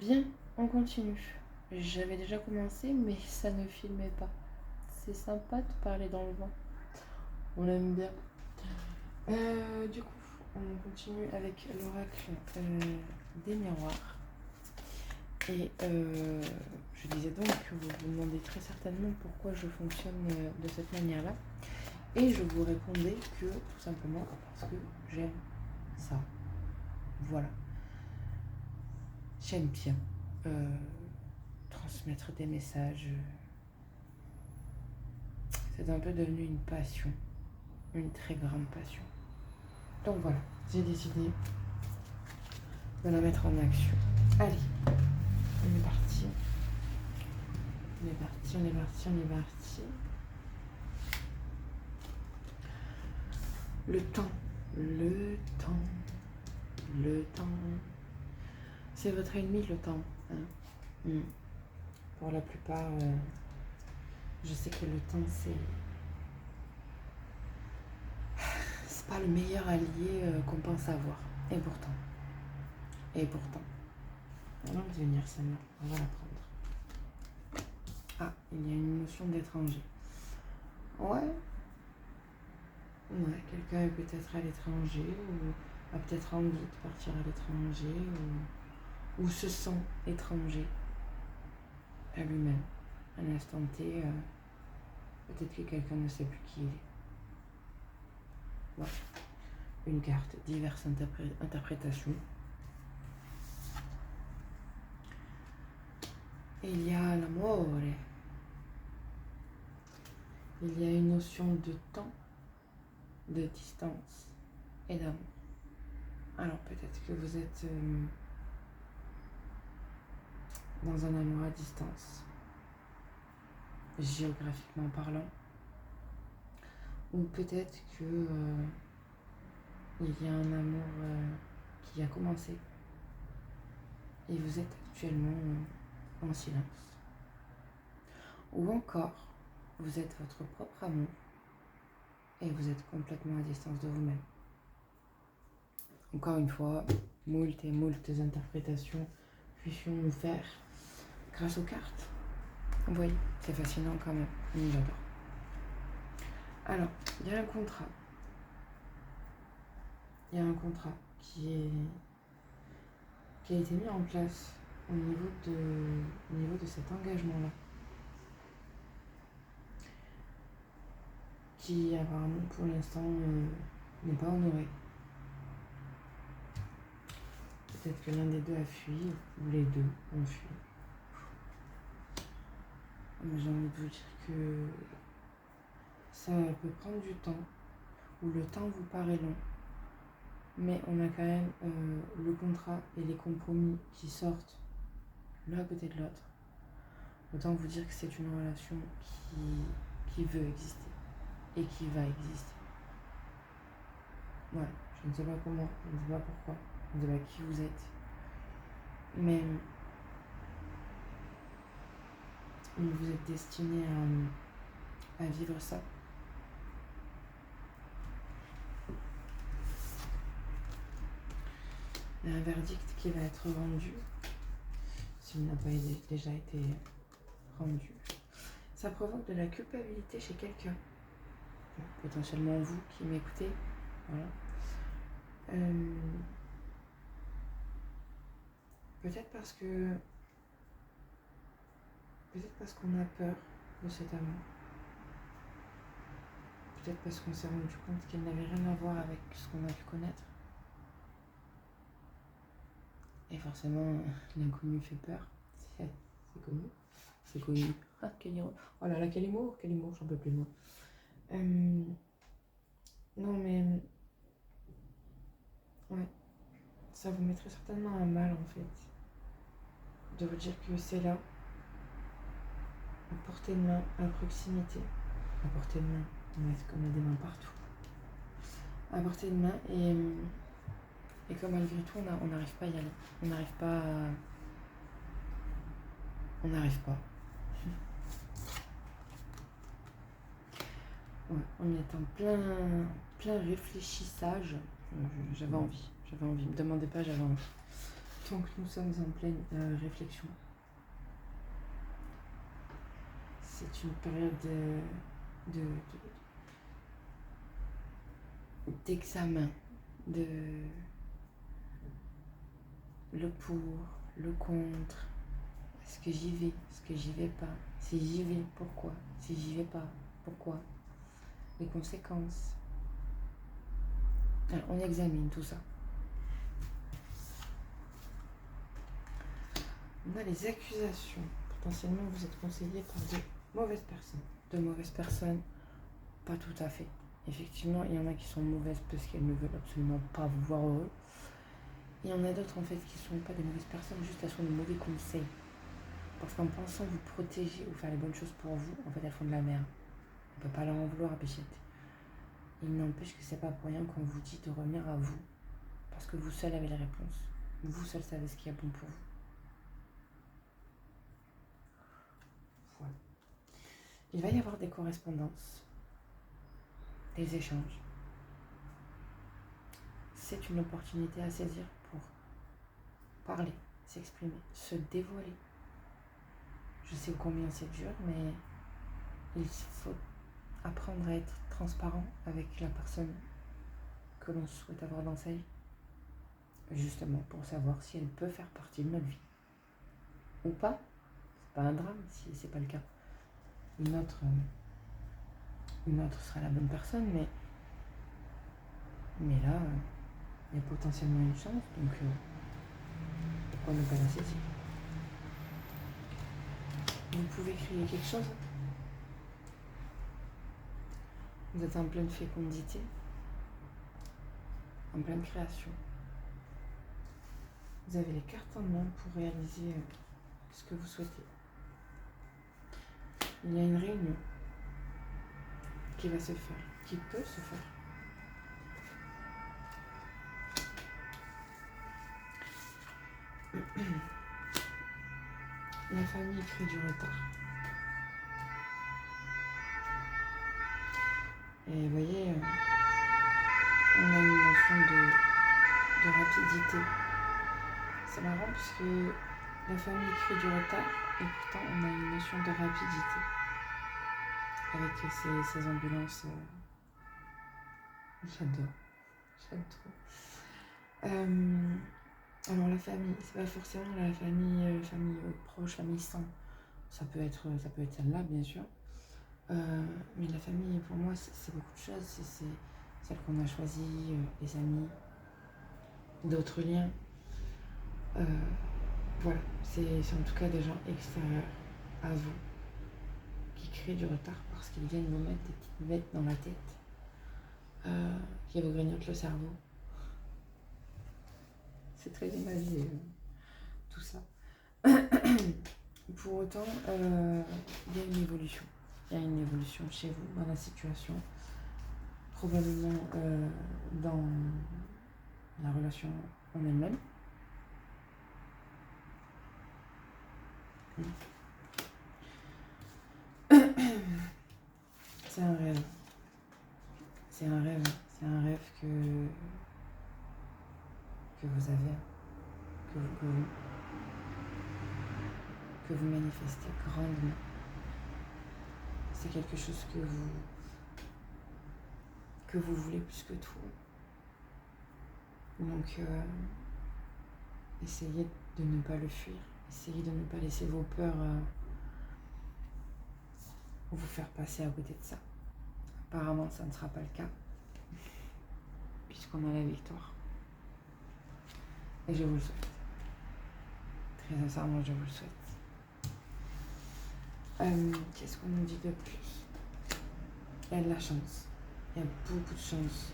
Bien, on continue. J'avais déjà commencé, mais ça ne filmait pas. C'est sympa de parler dans le vent. On aime bien. Du coup, on continue avec l'oracle des miroirs. Et je disais donc que vous vous demandez très certainement pourquoi je fonctionne de cette manière-là. Et je vous répondais que tout simplement parce que j'aime ça. Voilà. J'aime bien transmettre des messages. C'est un peu devenu une passion, une très grande passion. Donc voilà, j'ai décidé de la mettre en action. Allez, on est parti. On est parti, on est parti, on est parti. Le temps, le temps, le temps. C'est votre ennemi, le temps. Hein. Pour la plupart, je sais que le temps, c'est pas le meilleur allié qu'on pense avoir. Et pourtant. On va venir celle-là, on va la prendre. Ah, il y a une notion d'étranger. Ouais, quelqu'un est peut-être à l'étranger ou a peut-être envie de partir à l'étranger ou se sent étranger à lui-même. À l'instant T, peut-être que quelqu'un ne sait plus qui il est. Voilà. Une carte, diverses interprétations. Il y a l'amore. Il y a une notion de temps, de distance et d'amour. Alors peut-être que vous êtes dans un amour à distance, géographiquement parlant, ou peut-être que il y a un amour qui a commencé et vous êtes actuellement en silence. Ou encore, vous êtes votre propre amour et vous êtes complètement à distance de vous-même. Encore une fois, moult et moult interprétations puissions faire grâce aux cartes. Vous voyez, c'est fascinant quand même, j'adore. Alors, il y a un contrat. Il y a un contrat qui a été mis en place au niveau de cet engagement-là, qui apparemment pour l'instant n'est pas honoré. Peut-être que l'un des deux a fui, ou les deux ont fui. Mais j'ai envie de vous dire que ça peut prendre du temps, ou le temps vous paraît long, mais on a quand même le contrat et les compromis qui sortent l'un à côté de l'autre. Autant vous dire que c'est une relation qui veut exister et qui va exister. Voilà, je ne sais pas comment, je ne sais pas pourquoi, je ne sais pas qui vous êtes, mais vous êtes destiné à vivre ça. Il y a un verdict qui va être rendu, s'il n'a pas déjà été rendu. Ça provoque de la culpabilité chez quelqu'un, potentiellement vous qui m'écoutez, voilà. Peut-être parce qu'on a peur de cet amour. Peut-être parce qu'on s'est rendu compte qu'il n'avait rien à voir avec ce qu'on a pu connaître. Et forcément, l'inconnu fait peur. C'est connu. C'est connu. Ah, quel mot. Oh là là, quel mot, j'en peux plus moi. Non mais... Ouais. Ça vous mettrait certainement à mal en fait. De vous dire que c'est là. À portée de main, à proximité. À portée de main. On a des mains partout. À portée de main et que malgré tout, on n'arrive pas à y aller. On n'arrive pas à... On n'arrive pas. Ouais, on est en plein réfléchissage. J'avais envie. Me demandez pas, j'avais envie. Donc nous sommes en pleine réflexion. C'est une période d'examen, de le pour, le contre, est-ce que j'y vais, est-ce que j'y vais pas, si j'y vais, pourquoi, si j'y vais pas, pourquoi, les conséquences. Alors, on examine tout ça. On a les accusations. Potentiellement, vous êtes conseillé par de mauvaises personnes, pas tout à fait. Effectivement, il y en a qui sont mauvaises parce qu'elles ne veulent absolument pas vous voir heureux. Il y en a d'autres en fait qui ne sont pas des mauvaises personnes, juste elles sont de mauvais conseils. Parce qu'en pensant vous protéger ou faire les bonnes choses pour vous, en fait elles font de la merde. On ne peut pas leur en vouloir à Péchette. Il n'empêche que c'est pas pour rien qu'on vous dit de revenir à vous. Parce que vous seul avez les réponses. Vous seul savez ce qui est bon pour vous. Voilà. Il va y avoir des correspondances, des échanges. C'est une opportunité à saisir pour parler, s'exprimer, se dévoiler. Je sais combien c'est dur, mais il faut apprendre à être transparent avec la personne que l'on souhaite avoir dans sa vie. Justement pour savoir si elle peut faire partie de notre vie. Ou pas. C'est pas un drame si c'est pas le cas. Une autre sera la bonne personne, mais là, il y a potentiellement une chance, donc pourquoi ne pas la saisir? Vous pouvez créer quelque chose. Vous êtes en pleine fécondité, en pleine création. Vous avez les cartes en main pour réaliser ce que vous souhaitez. Il y a une réunion qui va se faire, qui peut se faire. La famille crée du retard. Et vous voyez, on a une notion de rapidité. C'est marrant parce que la famille crée du retard et pourtant on a une notion de rapidité avec ces ambulances. J'adore trop. Alors la famille, c'est pas forcément la famille proche, famille sang. Ça peut être celle-là bien sûr. Mais la famille pour moi c'est beaucoup de choses. C'est celle qu'on a choisie, les amis, d'autres liens. Voilà, c'est en tout cas des gens extérieurs à vous qui créent du retard parce qu'ils viennent vous mettre des petites bêtes dans la tête qui vous grignotent le cerveau. C'est très imagé tout ça. Pour autant, il y a une évolution. Il y a une évolution chez vous dans la situation, probablement dans la relation en elle-même. C'est un rêve. C'est un rêve que vous avez, que vous manifestez grandement. C'est quelque chose que vous voulez plus que tout. Donc, essayez de ne pas le fuir. Essayez de ne pas laisser vos peurs vous faire passer à côté de ça. Apparemment, ça ne sera pas le cas, puisqu'on a la victoire. Et je vous le souhaite. Très sincèrement, je vous le souhaite. Qu'est-ce qu'on nous dit de plus? Il y a de la chance. Il y a beaucoup de chance.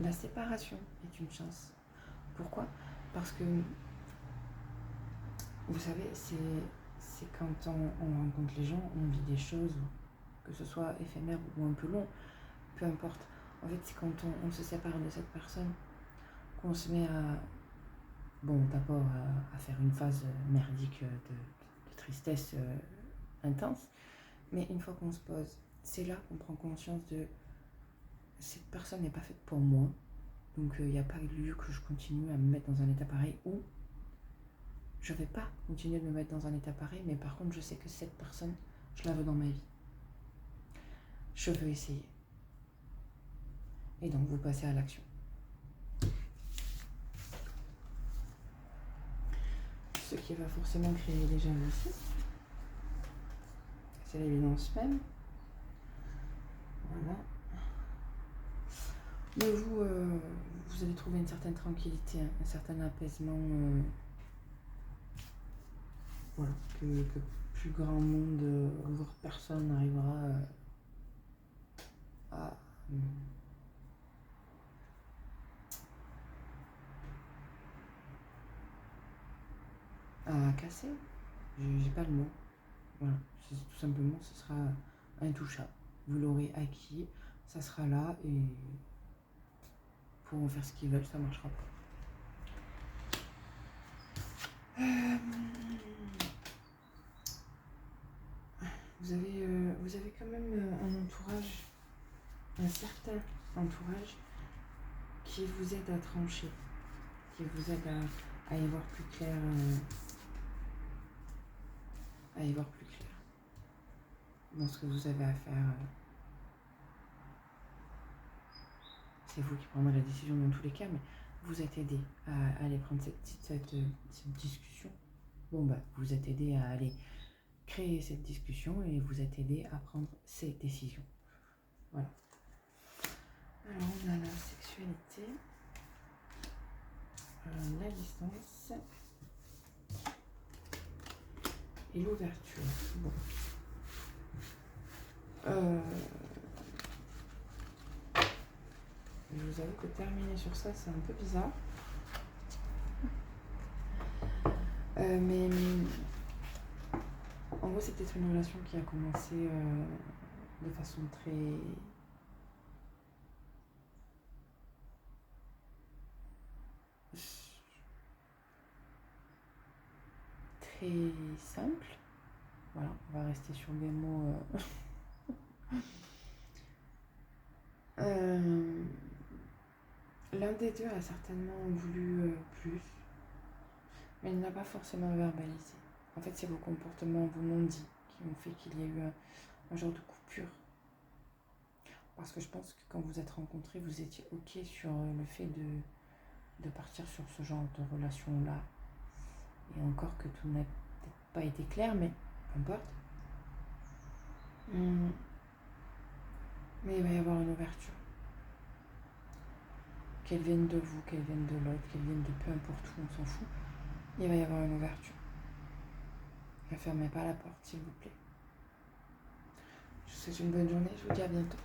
La séparation est une chance. Pourquoi? Parce que, vous savez, c'est quand on rencontre les gens, on vit des choses, que ce soit éphémère ou un peu long, peu importe. En fait, c'est quand on se sépare de cette personne qu'on se met d'abord à faire une phase merdique de tristesse intense, mais une fois qu'on se pose, c'est là qu'on prend conscience de cette personne n'est pas faite pour moi. Donc il n'y a pas lieu que je continue à me mettre dans un état pareil, ou je vais pas continuer de me mettre dans un état pareil, mais par contre je sais que cette personne, je la veux dans ma vie. Je veux essayer. Et donc vous passez à l'action. Ce qui va forcément créer des jalousies. C'est l'évidence même. Voilà. Mais vous allez trouver une certaine tranquillité, un certain apaisement. Voilà. Que plus grand monde, voire personne n'arrivera à casser. J'ai pas le mot. Voilà. Tout simplement, ce sera intouchable. Vous l'aurez acquis, ça sera là et pourront faire ce qu'ils veulent, ça marchera pas. Vous avez quand même un entourage, un certain entourage qui vous aide à trancher, qui vous aide à y voir plus clair, dans ce que vous avez à faire. C'est vous qui prendrez la décision dans tous les cas, mais vous êtes aidé à aller prendre cette discussion. Bon bah, vous êtes aidé à aller créer cette discussion et vous êtes aidé à prendre ces décisions. Voilà. Alors on a la sexualité, la distance et l'ouverture. Bon. Je vous avoue que terminer sur ça, c'est un peu bizarre. Mais en gros, c'était une relation qui a commencé de façon très simple. Voilà, on va rester sur des mots. L'un des deux a certainement voulu plus, mais il n'a pas forcément verbalisé. En fait, c'est vos comportements, vos non-dits qui ont fait qu'il y a eu un genre de coupure. Parce que je pense que quand vous êtes rencontrés, vous étiez OK sur le fait de partir sur ce genre de relation-là. Et encore que tout n'a peut-être pas été clair, mais peu importe. Mais il va y avoir une ouverture. Qu'elle vienne de vous, qu'elle vienne de l'autre, qu'elle vienne de peu importe où, on s'en fout. Il va y avoir une ouverture. Ne fermez pas la porte, s'il vous plaît. Je vous souhaite une bonne journée, je vous dis à bientôt.